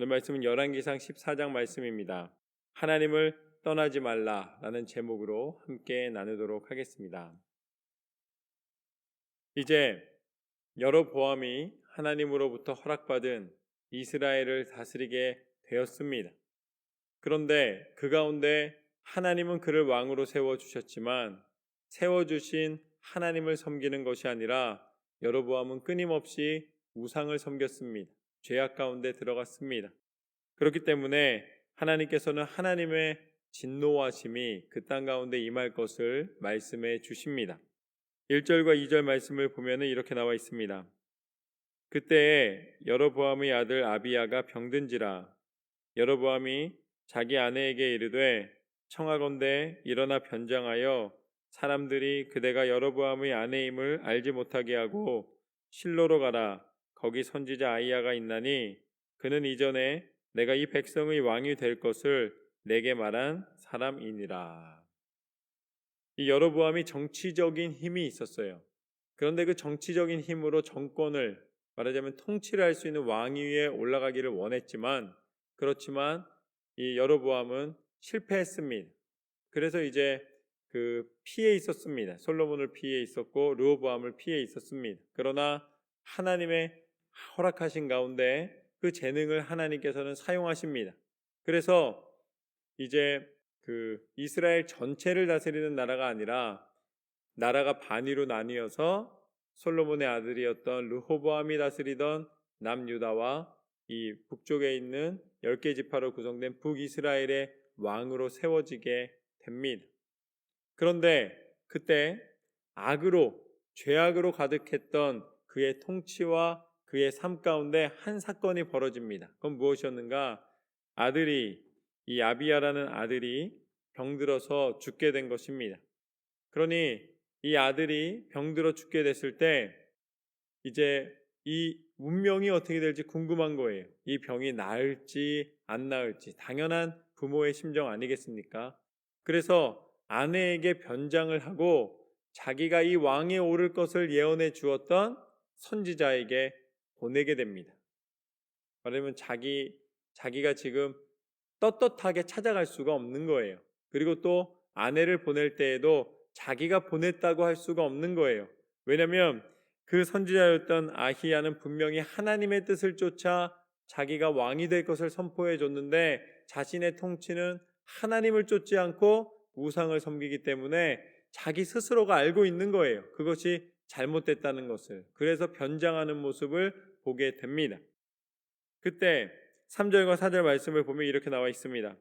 오늘 말씀은 열왕기상 14장 말씀입니다. 하나님을 떠나지 말라라는 제목으로 함께 나누도록 하겠습니다. 이제 여로보암이 하나님으로부터 허락받은 이스라엘을 다스리게 되었습니다. 그런데 그 가운데 하나님은 그를 왕으로 세워주셨지만 세워주신 하나님을 섬기는 것이 아니라 여로보암은 끊임없이 우상을 섬겼습니다. 죄악 가운데 들어갔습니다. 그렇기 때문에 하나님께서는 하나님의 진노하심이 그 땅 가운데 임할 것을 말씀해 주십니다. 1절과 2절 말씀을 보면 이렇게 나와 있습니다. 그때에 여로보암의 아들 아비야가 병든지라. 여로보암이 자기 아내에게 이르되 청하건대 일어나 변장하여 사람들이 그대가 여로보암의 아내임을 알지 못하게 하고 실로로 가라. 거기 선지자 아히야가 있나니 그는 이전에 내가 이 백성의 왕이 될 것을 내게 말한 사람이니라. 이 여로보암이 정치적인 힘이 있었어요. 그런데 그 정치적인 힘으로 정권을 말하자면 통치를 할 수 있는 왕위에 올라가기를 원했지만 그렇지만 이 여로보암은 실패했습니다. 그래서 이제 피해 있었습니다. 솔로몬을 피해 있었고 르호보암을 피해 있었습니다. 그러나 하나님의 허락하신 가운데 그 재능을 하나님께서는 사용하십니다. 그래서 이제 이스라엘 전체를 다스리는 나라가 아니라 나라가 반위로 나뉘어서 솔로몬의 아들이었던 르호보암이 다스리던 남유다와 이 북쪽에 있는 10개 지파로 구성된 북이스라엘의 왕으로 세워지게 됩니다. 그런데 그때 죄악으로 가득했던 그의 통치와 그의 삶 가운데 한 사건이 벌어집니다. 그건 무엇이었는가? 이 아비야라는 아들이 병들어서 죽게 된 것입니다. 그러니 이 아들이 병들어 죽게 됐을 때 이제 이 운명이 어떻게 될지 궁금한 거예요. 이 병이 나을지 안 나을지 당연한 부모의 심정 아니겠습니까? 그래서 아내에게 변장을 하고 자기가 이 왕에 오를 것을 예언해 주었던 선지자에게 보내게 됩니다. 말하자면 자기가 지금 떳떳하게 찾아갈 수가 없는 거예요. 그리고 또 아내를 보낼 때에도 자기가 보냈다고 할 수가 없는 거예요. 왜냐하면 그 선지자였던 아히야는 분명히 하나님의 뜻을 쫓아 자기가 왕이 될 것을 선포해 줬는데 자신의 통치는 하나님을 쫓지 않고 우상을 섬기기 때문에 자기 스스로가 알고 있는 거예요. 그것이 잘못됐다는 것을. 그래서 변장하는 모습을 보게 됩니다. 그때 3절과 4절 말씀을 보면 이렇게 나와 있습니다.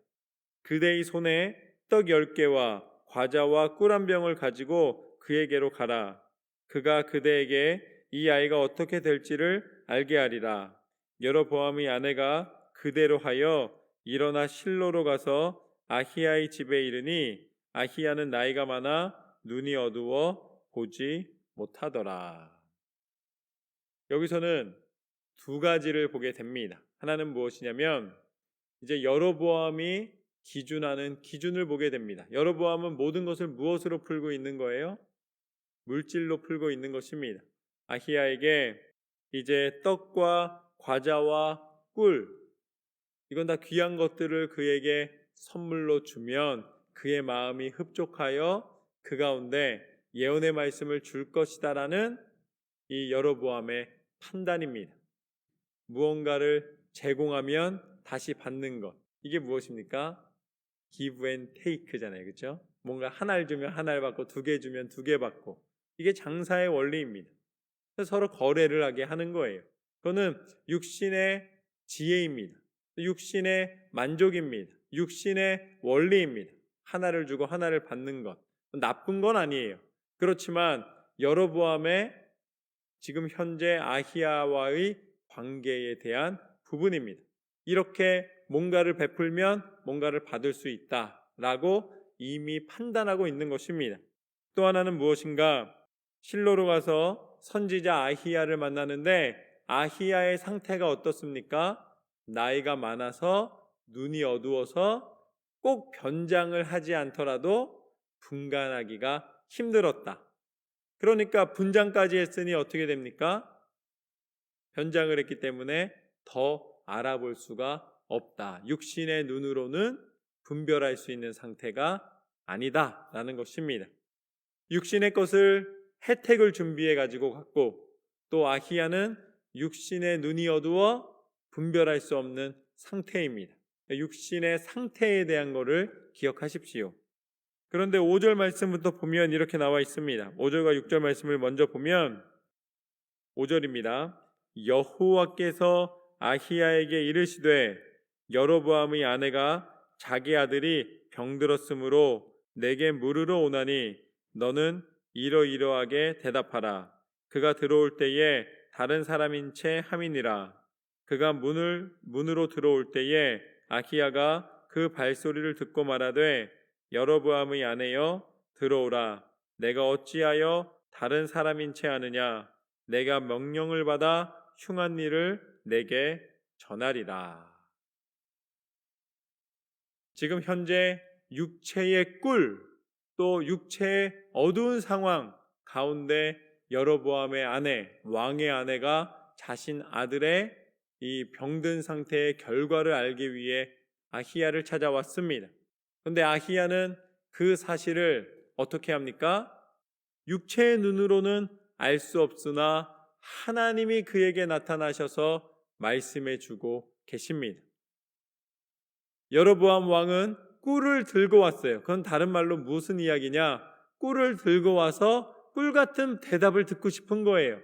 그대의 손에 떡 10개와 과자와 꿀 한 병을 가지고 그에게로 가라. 그가 그대에게 이 아이가 어떻게 될지를 알게 하리라. 여로보암의 아내가 그대로 하여 일어나 실로로 가서 아히야의 집에 이르니 아히야는 나이가 많아 눈이 어두워 보지 못하더라. 여기서는 두 가지를 보게 됩니다. 하나는 무엇이냐면 이제 여로보암이 기준하는 기준을 보게 됩니다. 여로보암은 모든 것을 무엇으로 풀고 있는 거예요? 물질로 풀고 있는 것입니다. 아히야에게 이제 떡과 과자와 꿀, 이건 다 귀한 것들을 그에게 선물로 주면 그의 마음이 흡족하여 그 가운데 예언의 말씀을 줄 것이다라는 이 여로보암의 판단입니다. 무언가를 제공하면 다시 받는 것. 이게 무엇입니까? give and take잖아요. 그렇죠? 뭔가 하나를 주면 하나를 받고 2개 주면 2개 받고. 이게 장사의 원리입니다. 그래서 서로 거래를 하게 하는 거예요. 그거는 육신의 지혜입니다. 육신의 만족입니다. 육신의 원리입니다. 하나를 주고 하나를 받는 것. 나쁜 건 아니에요. 그렇지만 여로보암의 지금 현재 아히야와의 관계에 대한 부분입니다. 이렇게 뭔가를 베풀면 뭔가를 받을 수 있다라고 이미 판단하고 있는 것입니다. 또 하나는 무엇인가? 실로로 가서 선지자 아히야를 만나는데 아히야의 상태가 어떻습니까? 나이가 많아서 눈이 어두워서 꼭 변장을 하지 않더라도 분간하기가 힘들었다. 그러니까 분장까지 했으니 어떻게 됩니까? 변장을 했기 때문에 더 알아볼 수가 없다. 육신의 눈으로는 분별할 수 있는 상태가 아니다라는 것입니다. 육신의 것을 혜택을 준비해 가지고 갔고, 또 아히야는 육신의 눈이 어두워 분별할 수 없는 상태입니다. 육신의 상태에 대한 것을 기억하십시오. 그런데 5절 말씀부터 보면 이렇게 나와 있습니다. 5절과 6절 말씀을 먼저 보면 5절입니다. 여호와께서 아히야에게 이르시되 여로보암의 아내가 자기 아들이 병들었으므로 내게 물으러 오나니 너는 이러이러하게 대답하라. 그가 들어올 때에 다른 사람인 채 함이니라. 그가 문으로 들어올 때에 아히야가 그 발소리를 듣고 말하되 여로보암의 아내여 들어오라. 내가 어찌하여 다른 사람인 채 하느냐. 내가 명령을 받아 흉한 일을 내게 전하리라. 지금 현재 육체의 꿀, 또 육체의 어두운 상황 가운데 여로보암의 아내, 왕의 아내가 자신 아들의 이 병든 상태의 결과를 알기 위해 아히야를 찾아왔습니다. 그런데 아히야는 그 사실을 어떻게 합니까? 육체의 눈으로는 알 수 없으나 하나님이 그에게 나타나셔서 말씀해 주고 계십니다. 여로보암 왕은 꿀을 들고 왔어요. 그건 다른 말로 무슨 이야기냐? 꿀을 들고 와서 꿀 같은 대답을 듣고 싶은 거예요.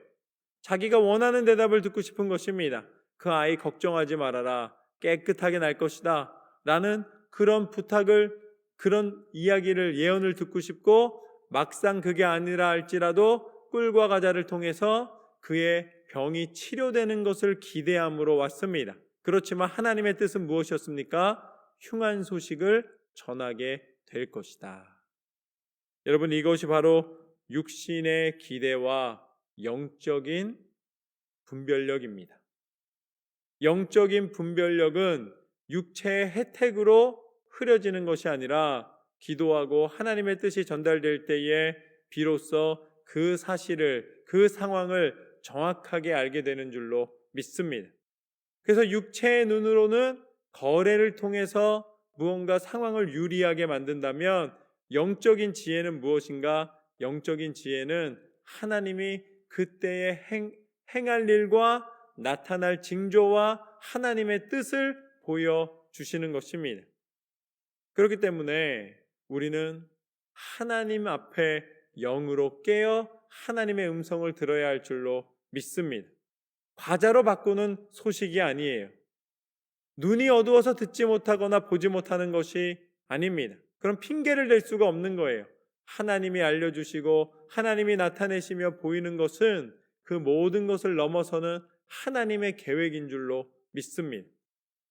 자기가 원하는 대답을 듣고 싶은 것입니다. 그 아이 걱정하지 말아라. 깨끗하게 날 것이다. 라는 그런 부탁을, 그런 이야기를, 예언을 듣고 싶고, 막상 그게 아니라 할지라도 꿀과 과자를 통해서 그의 병이 치료되는 것을 기대함으로 왔습니다. 그렇지만 하나님의 뜻은 무엇이었습니까? 흉한 소식을 전하게 될 것이다. 여러분, 이것이 바로 육신의 기대와 영적인 분별력입니다. 영적인 분별력은 육체의 혜택으로 흐려지는 것이 아니라 기도하고 하나님의 뜻이 전달될 때에 비로소 그 사실을, 그 상황을 정확하게 알게 되는 줄로 믿습니다. 그래서 육체의 눈으로는 거래를 통해서 무언가 상황을 유리하게 만든다면 영적인 지혜는 무엇인가? 영적인 지혜는 하나님이 그때에 행할 일과 나타날 징조와 하나님의 뜻을 보여주시는 것입니다. 그렇기 때문에 우리는 하나님 앞에 영으로 깨어 하나님의 음성을 들어야 할 줄로 믿습니다. 과자로 바꾸는 소식이 아니에요. 눈이 어두워서 듣지 못하거나 보지 못하는 것이 아닙니다. 그럼 핑계를 댈 수가 없는 거예요. 하나님이 알려주시고 하나님이 나타내시며 보이는 것은 그 모든 것을 넘어서는 하나님의 계획인 줄로 믿습니다.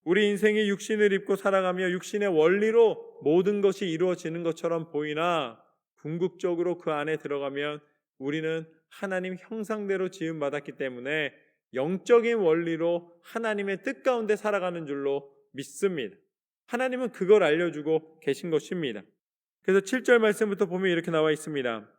우리 인생이 육신을 입고 살아가며 육신의 원리로 모든 것이 이루어지는 것처럼 보이나 궁극적으로 그 안에 들어가면 우리는 하나님 형상대로 지음받았기 때문에 영적인 원리로 하나님의 뜻 가운데 살아가는 줄로 믿습니다. 하나님은 그걸 알려주고 계신 것입니다. 그래서 7절 말씀부터 보면 이렇게 나와 있습니다.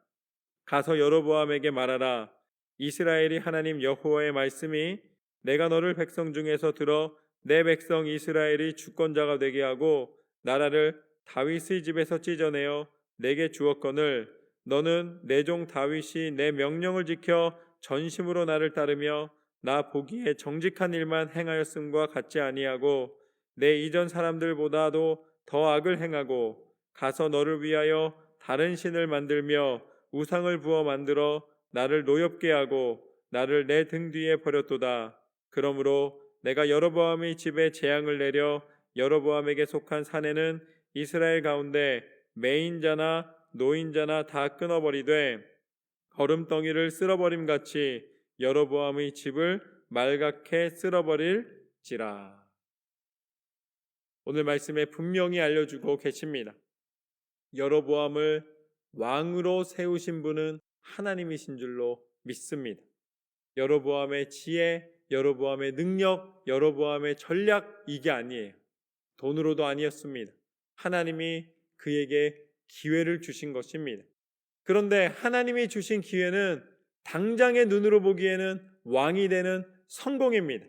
가서 여로보암에게 말하라. 이스라엘이 하나님 여호와의 말씀이 내가 너를 백성 중에서 들어 내 백성 이스라엘이 주권자가 되게 하고 나라를 다윗의 집에서 찢어내어 내게 주었거늘 너는 내 종 다윗이 내 명령을 지켜 전심으로 나를 따르며 나 보기에 정직한 일만 행하였음과 같지 아니하고 내 이전 사람들보다도 더 악을 행하고 가서 너를 위하여 다른 신을 만들며 우상을 부어 만들어 나를 노엽게 하고 나를 내 등 뒤에 버렸도다. 그러므로 내가 여로보암의 집에 재앙을 내려 여로보암에게 속한 사내는 이스라엘 가운데 매인자나 노인자나 다 끊어버리되 거름덩이를 쓸어버림같이 여로보암의 집을 말갛게 쓸어버릴지라. 오늘 말씀에 분명히 알려주고 계십니다. 여로보암을 왕으로 세우신 분은 하나님이신 줄로 믿습니다. 여로보암의 지혜, 여로보암의 능력, 여로보암의 전략 이게 아니에요. 돈으로도 아니었습니다. 하나님이 그에게 기회를 주신 것입니다. 그런데 하나님이 주신 기회는 당장의 눈으로 보기에는 왕이 되는 성공입니다.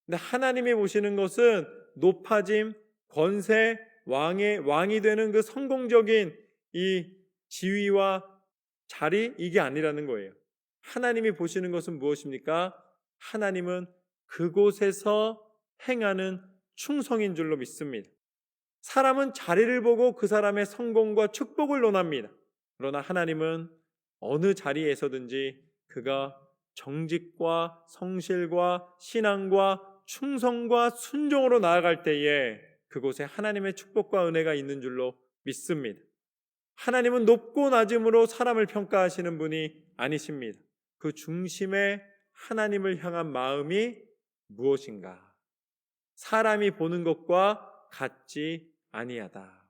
근데 하나님이 보시는 것은 높아짐, 권세, 왕이 되는 그 성공적인 이 지위와 자리, 이게 아니라는 거예요. 하나님이 보시는 것은 무엇입니까? 하나님은 그곳에서 행하는 충성인 줄로 믿습니다. 사람은 자리를 보고 그 사람의 성공과 축복을 논합니다. 그러나 하나님은 어느 자리에서든지 그가 정직과 성실과 신앙과 충성과 순종으로 나아갈 때에 그곳에 하나님의 축복과 은혜가 있는 줄로 믿습니다. 하나님은 높고 낮음으로 사람을 평가하시는 분이 아니십니다. 그 중심에 하나님을 향한 마음이 무엇인가? 사람이 보는 것과 같지 아니하다.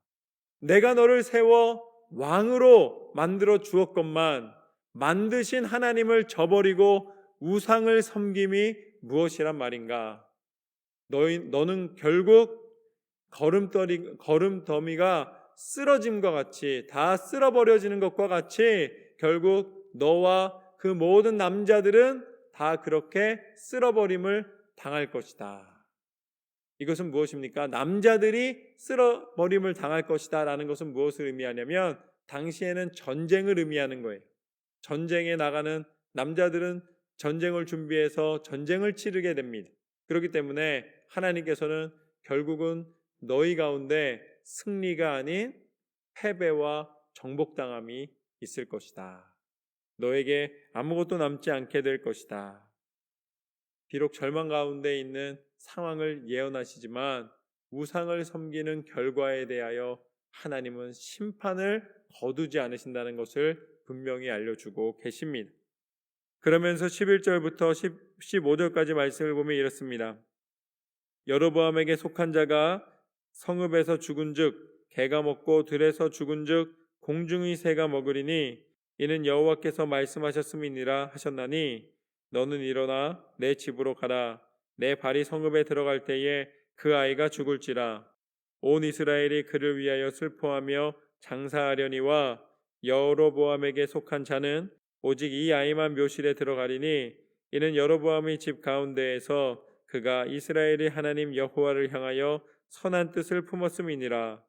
내가 너를 세워 왕으로 만들어 주었건만 만드신 하나님을 저버리고 우상을 섬김이 무엇이란 말인가? 너는 결국 걸음더미가 쓰러짐과 같이, 다 쓸어버려지는 것과 같이 결국 너와 그 모든 남자들은 다 그렇게 쓸어버림을 당할 것이다. 이것은 무엇입니까? 남자들이 쓸어버림을 당할 것이다 라는 것은 무엇을 의미하냐면 당시에는 전쟁을 의미하는 거예요. 전쟁에 나가는 남자들은 전쟁을 준비해서 전쟁을 치르게 됩니다. 그렇기 때문에 하나님께서는 결국은 너희 가운데 승리가 아닌 패배와 정복당함이 있을 것이다. 너에게 아무것도 남지 않게 될 것이다. 비록 절망 가운데 있는 상황을 예언하시지만 우상을 섬기는 결과에 대하여 하나님은 심판을 거두지 않으신다는 것을 분명히 알려주고 계십니다. 그러면서 11절부터 15절까지 말씀을 보면 이렇습니다. 여로보암에게 속한 자가 성읍에서 죽은즉 개가 먹고 들에서 죽은즉 공중의 새가 먹으리니 이는 여호와께서 말씀하셨음이니라 하셨나니 너는 일어나 내 집으로 가라. 내 발이 성읍에 들어갈 때에 그 아이가 죽을지라. 온 이스라엘이 그를 위하여 슬퍼하며 장사하려니와 여로보암에게 속한 자는 오직 이 아이만 묘실에 들어가리니 이는 여로보암의 집 가운데에서 그가 이스라엘의 하나님 여호와를 향하여 선한 뜻을 품었음이니라.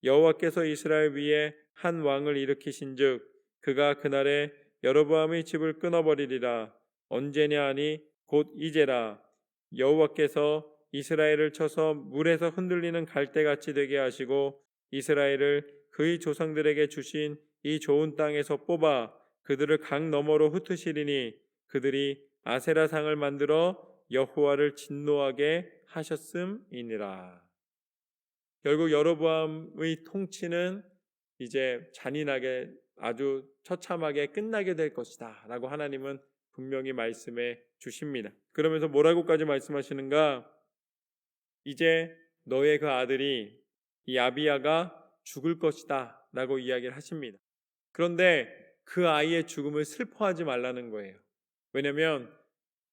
여호와께서 이스라엘 위에 한 왕을 일으키신즉 그가 그날에 여로보암의 집을 끊어버리리라. 언제냐 하니 곧 이제라. 여호와께서 이스라엘을 쳐서 물에서 흔들리는 갈대같이 되게 하시고 이스라엘을 그의 조상들에게 주신 이 좋은 땅에서 뽑아 그들을 강 너머로 흩으시리니 그들이 아세라상을 만들어 여호와를 진노하게 하셨음이니라. 결국 여로보암의 통치는 이제 잔인하게 아주 처참하게 끝나게 될 것이다 라고 하나님은 분명히 말씀해 주십니다. 그러면서 뭐라고까지 말씀하시는가? 이제 너의 그 아들이 이 아비야가 죽을 것이다 라고 이야기를 하십니다. 그런데 그 아이의 죽음을 슬퍼하지 말라는 거예요. 왜냐하면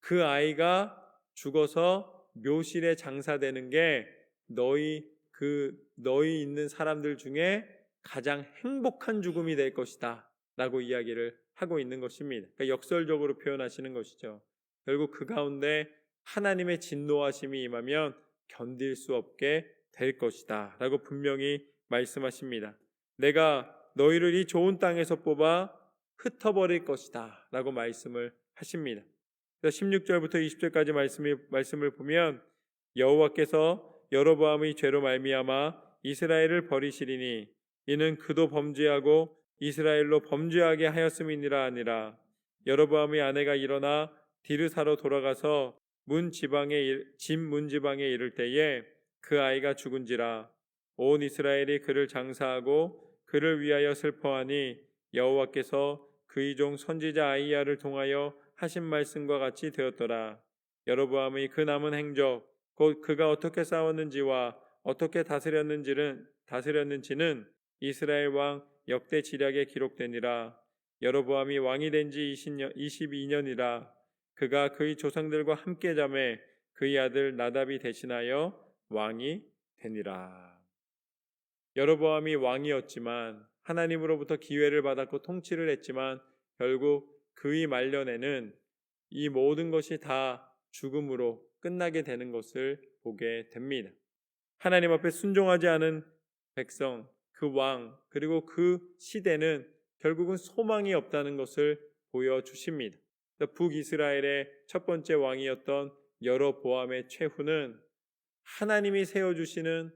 그 아이가 죽어서 묘실에 장사되는 게 너희 있는 사람들 중에 가장 행복한 죽음이 될 것이다 라고 이야기를 하고 있는 것입니다. 그러니까 역설적으로 표현하시는 것이죠. 결국 그 가운데 하나님의 진노하심이 임하면 견딜 수 없게 될 것이다 라고 분명히 말씀하십니다. 내가 너희를 이 좋은 땅에서 뽑아 흩어버릴 것이다 라고 말씀을 하십니다. 16절부터 20절까지 말씀을 보면 여호와께서 여로보암의 죄로 말미암아 이스라엘을 버리시리니 이는 그도 범죄하고 이스라엘로 범죄하게 하였음이니라 하니라. 여로보암의 아내가 일어나 디르사로 돌아가서 집 문지방에 이를 때에 그 아이가 죽은지라. 온 이스라엘이 그를 장사하고 그를 위하여 슬퍼하니 여호와께서 그의 종 선지자 아이야를 통하여 하신 말씀과 같이 되었더라. 여로보암의 그 남은 행적 곧 그가 어떻게 싸웠는지와 어떻게 다스렸는지는 이스라엘 왕 역대 지략에 기록되니라. 여로보암이 왕이 된 지 22년이라. 그가 그의 조상들과 함께 잠에 그의 아들 나답이 대신하여 왕이 되니라. 여로보암이 왕이었지만 하나님으로부터 기회를 받았고 통치를 했지만 결국 그의 말년에는 이 모든 것이 다 죽음으로 끝나게 되는 것을 보게 됩니다. 하나님 앞에 순종하지 않은 백성, 그 왕, 그리고 그 시대는 결국은 소망이 없다는 것을 보여주십니다. 북이스라엘의 첫 번째 왕이었던 여로보암의 최후는 하나님이 세워주시는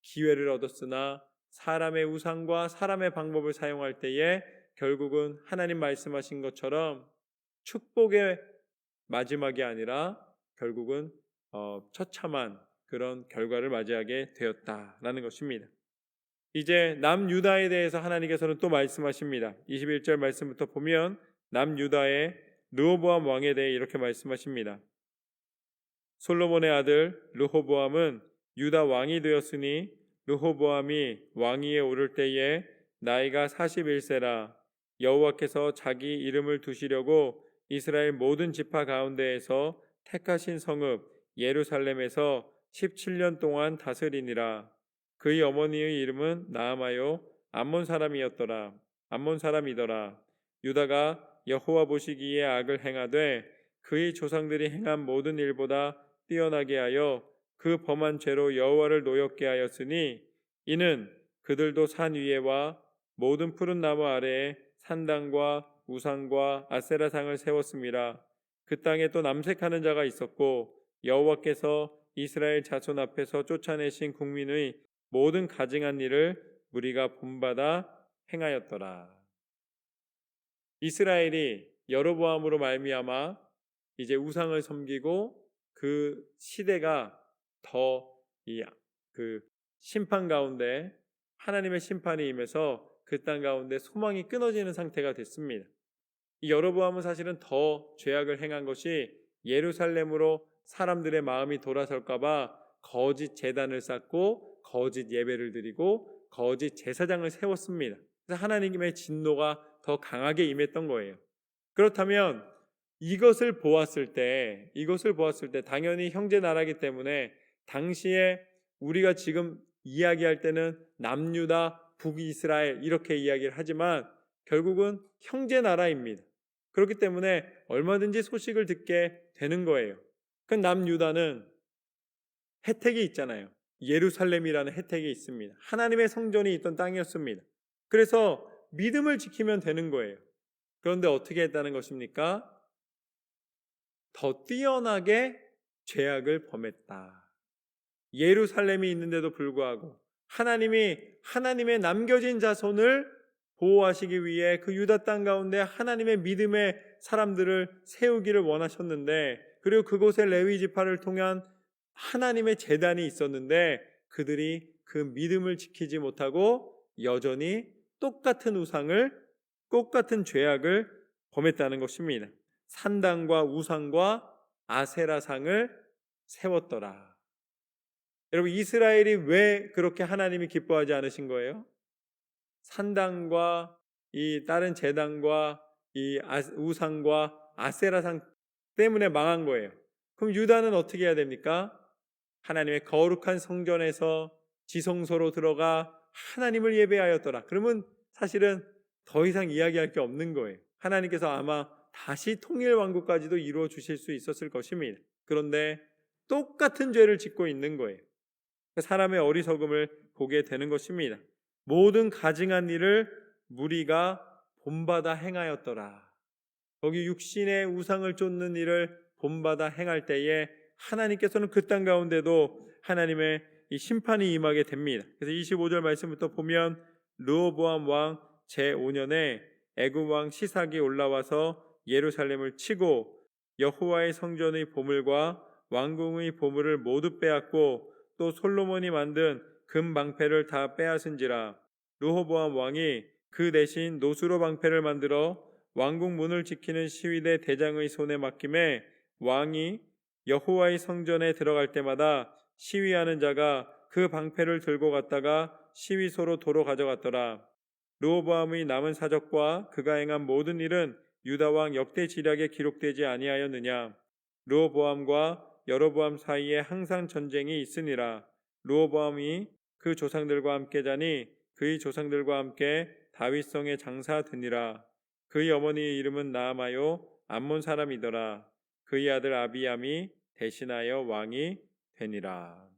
기회를 얻었으나 사람의 우상과 사람의 방법을 사용할 때에 결국은 하나님 말씀하신 것처럼 축복의 마지막이 아니라 결국은 처참한 그런 결과를 맞이하게 되었다라는 것입니다. 이제 남유다에 대해서 하나님께서는 또 말씀하십니다. 21절 말씀부터 보면 남유다의 르호보암 왕에 대해 이렇게 말씀하십니다. 솔로몬의 아들 르호보암은 유다 왕이 되었으니 르호보암이 왕위에 오를 때에 나이가 41세라. 여호와께서 자기 이름을 두시려고 이스라엘 모든 지파 가운데에서 택하신 성읍 예루살렘에서 17년 동안 다스리니라. 그의 어머니의 이름은 나아마요 암몬 사람이더라. 유다가 여호와 보시기에 악을 행하되 그의 조상들이 행한 모든 일보다 뛰어나게 하여 그 범한 죄로 여호와를 노엽게 하였으니 이는 그들도 산 위에와 모든 푸른 나무 아래에 산당과 우상과 아세라상을 세웠음이라. 그 땅에 또 남색하는 자가 있었고 여호와께서 이스라엘 자손 앞에서 쫓아내신 국민의 모든 가증한 일을 무리가 본받아 행하였더라. 이스라엘이 여로보암으로 말미암아 이제 우상을 섬기고 그 시대가 더 그 심판 가운데 하나님의 심판이 임해서 그 땅 가운데 소망이 끊어지는 상태가 됐습니다. 이 여로보암은 사실은 더 죄악을 행한 것이 예루살렘으로 사람들의 마음이 돌아설까봐 거짓 제단을 쌓고 거짓 예배를 드리고 거짓 제사장을 세웠습니다. 그래서 하나님의 진노가 더 강하게 임했던 거예요. 그렇다면 이것을 보았을 때 당연히 형제 나라이기 때문에 당시에 우리가 지금 이야기할 때는 남유다, 북이스라엘 이렇게 이야기를 하지만 결국은 형제 나라입니다. 그렇기 때문에 얼마든지 소식을 듣게 되는 거예요. 그 남유다는 혜택이 있잖아요. 예루살렘이라는 혜택이 있습니다. 하나님의 성전이 있던 땅이었습니다. 그래서 믿음을 지키면 되는 거예요. 그런데 어떻게 했다는 것입니까? 더 뛰어나게 죄악을 범했다. 예루살렘이 있는데도 불구하고 하나님의 남겨진 자손을 보호하시기 위해 그 유다 땅 가운데 하나님의 믿음의 사람들을 세우기를 원하셨는데, 그리고 그곳에 레위 지파를 통한 하나님의 제단이 있었는데 그들이 그 믿음을 지키지 못하고 여전히 똑같은 죄악을 범했다는 것입니다. 산당과 우상과 아세라상을 세웠더라. 여러분, 이스라엘이 왜 그렇게 하나님이 기뻐하지 않으신 거예요? 산당과 이 다른 제단과 이 우상과 아세라상 때문에 망한 거예요. 그럼 유다는 어떻게 해야 됩니까? 하나님의 거룩한 성전에서 지성소로 들어가 하나님을 예배하였더라. 그러면 사실은 더 이상 이야기할 게 없는 거예요. 하나님께서 아마 다시 통일 왕국까지도 이루어 주실 수 있었을 것입니다. 그런데 똑같은 죄를 짓고 있는 거예요. 사람의 어리석음을 보게 되는 것입니다. 모든 가증한 일을 무리가 본받아 행하였더라. 거기 육신의 우상을 쫓는 일을 본받아 행할 때에 하나님께서는 그 땅 가운데도 하나님의 이 심판이 임하게 됩니다. 그래서 25절 말씀부터 보면 르호보암 왕 제5년에 애굽 왕 시삭이 올라와서 예루살렘을 치고 여호와의 성전의 보물과 왕궁의 보물을 모두 빼앗고 또 솔로몬이 만든 금 방패를 다 빼앗은지라. 르호보암 왕이 그 대신 노수로 방패를 만들어 왕궁 문을 지키는 시위대 대장의 손에 맡김에 왕이 여호와의 성전에 들어갈 때마다 시위하는 자가 그 방패를 들고 갔다가 시위소로 도로 가져갔더라. 르호보암의 남은 사적과 그가 행한 모든 일은 유다 왕 역대 지략에 기록되지 아니하였느냐. 르호보암과 여로보암 사이에 항상 전쟁이 있으니라. 르호보암이 그 조상들과 함께 자니 그의 조상들과 함께 다윗성에 장사되니라. 그의 어머니의 이름은 나아마요 암몬 사람이더라. 그의 아들 아비암이 대신하여 왕이 되니라.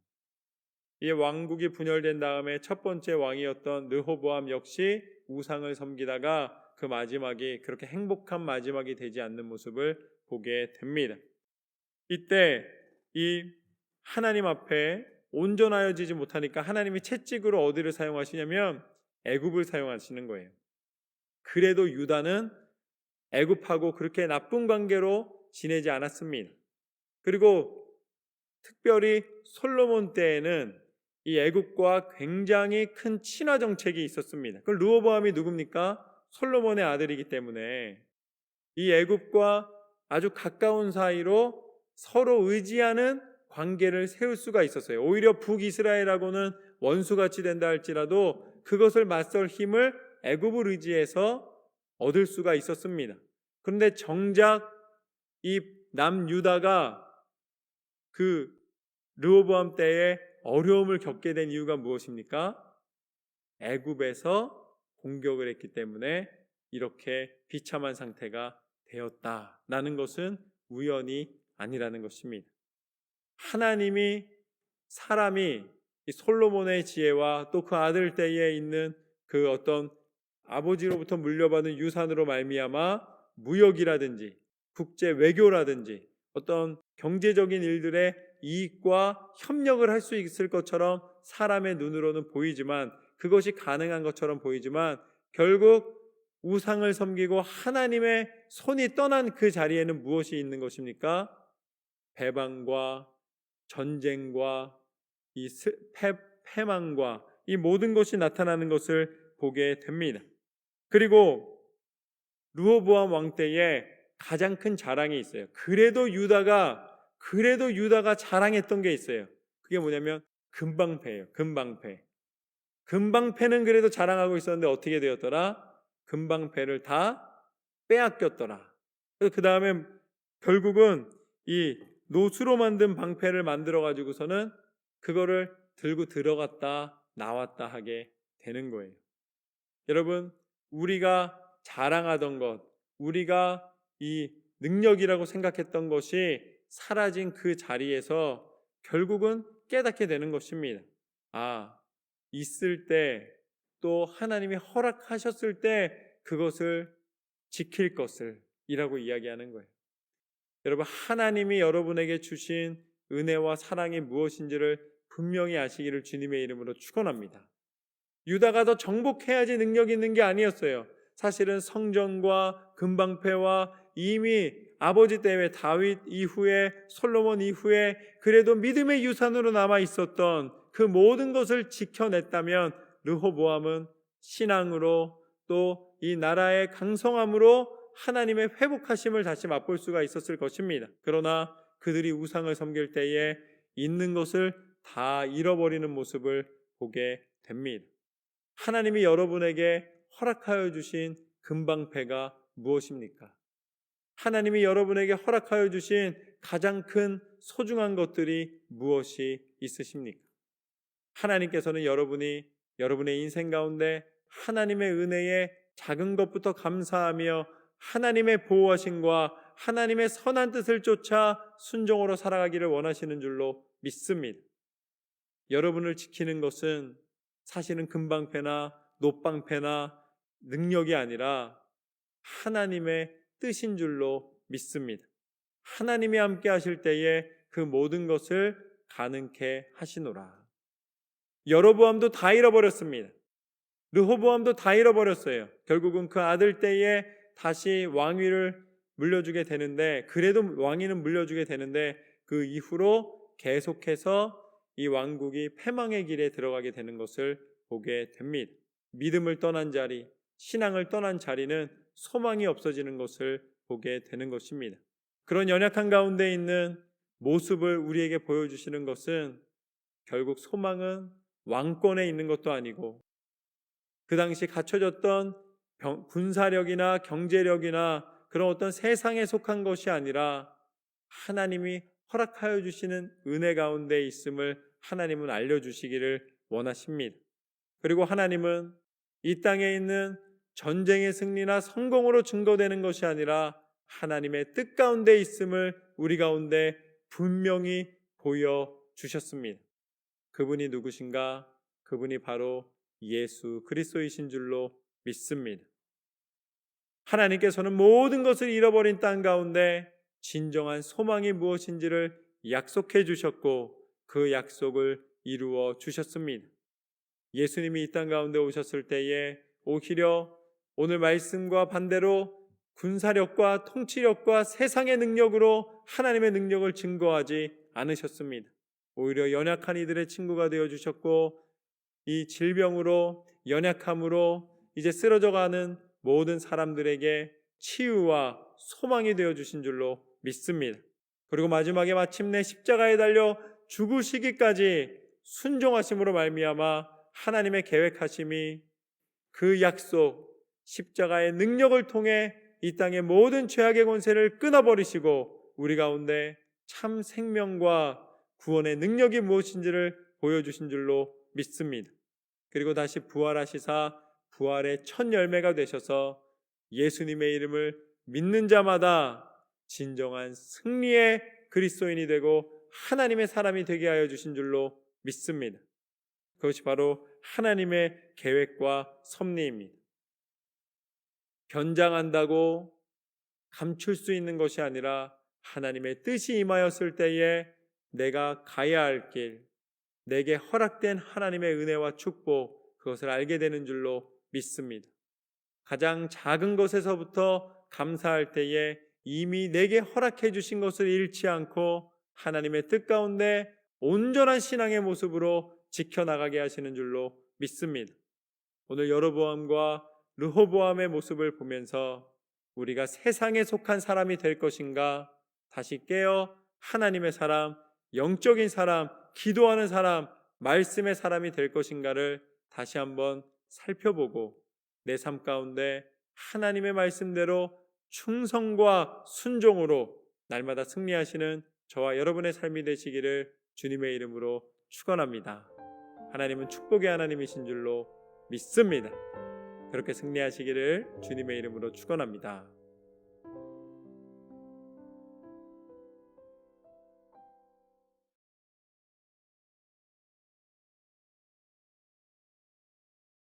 이 왕국이 분열된 다음에 첫 번째 왕이었던 르호보암 역시 우상을 섬기다가 그 마지막이 그렇게 행복한 마지막이 되지 않는 모습을 보게 됩니다. 이때 이 하나님 앞에 온전하여지지 못하니까 하나님이 채찍으로 어디를 사용하시냐면 애굽을 사용하시는 거예요. 그래도 유다는 애굽하고 그렇게 나쁜 관계로 지내지 않았습니다. 그리고 특별히 솔로몬 때에는 이 애굽과 굉장히 큰 친화 정책이 있었습니다. 그 르호보암이 누굽니까? 솔로몬의 아들이기 때문에 이 애굽과 아주 가까운 사이로 서로 의지하는 관계를 세울 수가 있었어요. 오히려 북이스라엘하고는 원수같이 된다 할지라도 그것을 맞설 힘을 애굽을 의지해서 얻을 수가 있었습니다. 그런데 정작 이 남유다가 그 르호보암 때에 어려움을 겪게 된 이유가 무엇입니까? 애굽에서 공격을 했기 때문에 이렇게 비참한 상태가 되었다라는 것은 우연이 아니라는 것입니다. 하나님이 사람이 이 솔로몬의 지혜와 또 그 아들 때에 있는 그 어떤 아버지로부터 물려받은 유산으로 말미암아 무역이라든지 국제 외교라든지 어떤 경제적인 일들의 이익과 협력을 할 수 있을 것처럼 사람의 눈으로는 보이지만 그것이 가능한 것처럼 보이지만 결국 우상을 섬기고 하나님의 손이 떠난 그 자리에는 무엇이 있는 것입니까? 배반과 전쟁과 이 패망과 이 모든 것이 나타나는 것을 보게 됩니다. 그리고 르호보암 왕 때에 가장 큰 자랑이 있어요. 그래도 유다가 자랑했던 게 있어요. 그게 뭐냐면 금방패예요. 금방패는 그래도 자랑하고 있었는데 어떻게 되었더라? 금방패를 다 빼앗겼더라. 그 다음에 결국은 이 노수로 만든 방패를 만들어 가지고서는 그거를 들고 들어갔다 나왔다 하게 되는 거예요. 여러분, 우리가 자랑하던 것, 우리가 이 능력이라고 생각했던 것이 사라진 그 자리에서 결국은 깨닫게 되는 것입니다. 있을 때 또 하나님이 허락하셨을 때 그것을 지킬 것을 이라고 이야기하는 거예요. 여러분, 하나님이 여러분에게 주신 은혜와 사랑이 무엇인지를 분명히 아시기를 주님의 이름으로 축원합니다. 유다가 더 정복해야지 능력 있는 게 아니었어요. 사실은 성전과 금방패와 이미 아버지 때문에 다윗 이후에 솔로몬 이후에 그래도 믿음의 유산으로 남아 있었던 그 모든 것을 지켜냈다면 르호보암은 신앙으로 또 이 나라의 강성함으로 하나님의 회복하심을 다시 맛볼 수가 있었을 것입니다. 그러나 그들이 우상을 섬길 때에 있는 것을 다 잃어버리는 모습을 보게 됩니다. 하나님이 여러분에게 허락하여 주신 금방패가 무엇입니까? 하나님이 여러분에게 허락하여 주신 가장 큰 소중한 것들이 무엇이 있으십니까? 하나님께서는 여러분의 인생 가운데 하나님의 은혜에 작은 것부터 감사하며 하나님의 보호하심과 하나님의 선한 뜻을 쫓아 순종으로 살아가기를 원하시는 줄로 믿습니다. 여러분을 지키는 것은 사실은 금방패나 놋방패나 능력이 아니라 하나님의 뜻인 줄로 믿습니다. 하나님이 함께 하실 때에 그 모든 것을 가능케 하시노라. 여로보암도 다 잃어버렸습니다. 르호보암도 다 잃어버렸어요. 결국은 그 아들 때에 다시 왕위를 물려주게 되는데, 그래도 왕위는 물려주게 되는데 그 이후로 계속해서 이 왕국이 패망의 길에 들어가게 되는 것을 보게 됩니다. 믿음을 떠난 자리, 신앙을 떠난 자리는 소망이 없어지는 것을 보게 되는 것입니다. 그런 연약한 가운데 있는 모습을 우리에게 보여주시는 것은 결국 소망은 왕권에 있는 것도 아니고 그 당시 갖춰졌던 군사력이나 경제력이나 그런 어떤 세상에 속한 것이 아니라 하나님이 허락하여 주시는 은혜 가운데 있음을 하나님은 알려주시기를 원하십니다. 그리고 하나님은 이 땅에 있는 전쟁의 승리나 성공으로 증거되는 것이 아니라 하나님의 뜻 가운데 있음을 우리 가운데 분명히 보여주셨습니다. 그분이 누구신가? 그분이 바로 예수 그리스도이신 줄로 믿습니다. 하나님께서는 모든 것을 잃어버린 땅 가운데 진정한 소망이 무엇인지를 약속해 주셨고 그 약속을 이루어 주셨습니다. 예수님이 이 땅 가운데 오셨을 때에 오히려 오늘 말씀과 반대로 군사력과 통치력과 세상의 능력으로 하나님의 능력을 증거하지 않으셨습니다. 오히려 연약한 이들의 친구가 되어 주셨고 이 질병으로 연약함으로 이제 쓰러져가는 모든 사람들에게 치유와 소망이 되어 주신 줄로 믿습니다. 그리고 마지막에 마침내 십자가에 달려 죽으시기까지 순종하심으로 말미암아 하나님의 계획하심이 그 약속 십자가의 능력을 통해 이 땅의 모든 죄악의 권세를 끊어버리시고 우리 가운데 참 생명과 구원의 능력이 무엇인지를 보여주신 줄로 믿습니다. 그리고 다시 부활하시사 부활의 첫 열매가 되셔서 예수님의 이름을 믿는 자마다 진정한 승리의 그리스도인이 되고 하나님의 사람이 되게 하여 주신 줄로 믿습니다. 그것이 바로 하나님의 계획과 섭리입니다. 변장한다고 감출 수 있는 것이 아니라 하나님의 뜻이 임하였을 때에 내가 가야 할 길, 내게 허락된 하나님의 은혜와 축복, 그것을 알게 되는 줄로 믿습니다. 가장 작은 것에서부터 감사할 때에 이미 내게 허락해 주신 것을 잃지 않고 하나님의 뜻 가운데 온전한 신앙의 모습으로 지켜나가게 하시는 줄로 믿습니다. 오늘 여로보암과 르호보암의 모습을 보면서 우리가 세상에 속한 사람이 될 것인가, 다시 깨어 하나님의 사람, 영적인 사람, 기도하는 사람, 말씀의 사람이 될 것인가를 다시 한번 살펴보고 내 삶 가운데 하나님의 말씀대로 충성과 순종으로 날마다 승리하시는 저와 여러분의 삶이 되시기를 주님의 이름으로 축원합니다. 하나님은 축복의 하나님이신 줄로 믿습니다. 그렇게 승리하시기를 주님의 이름으로 축원합니다.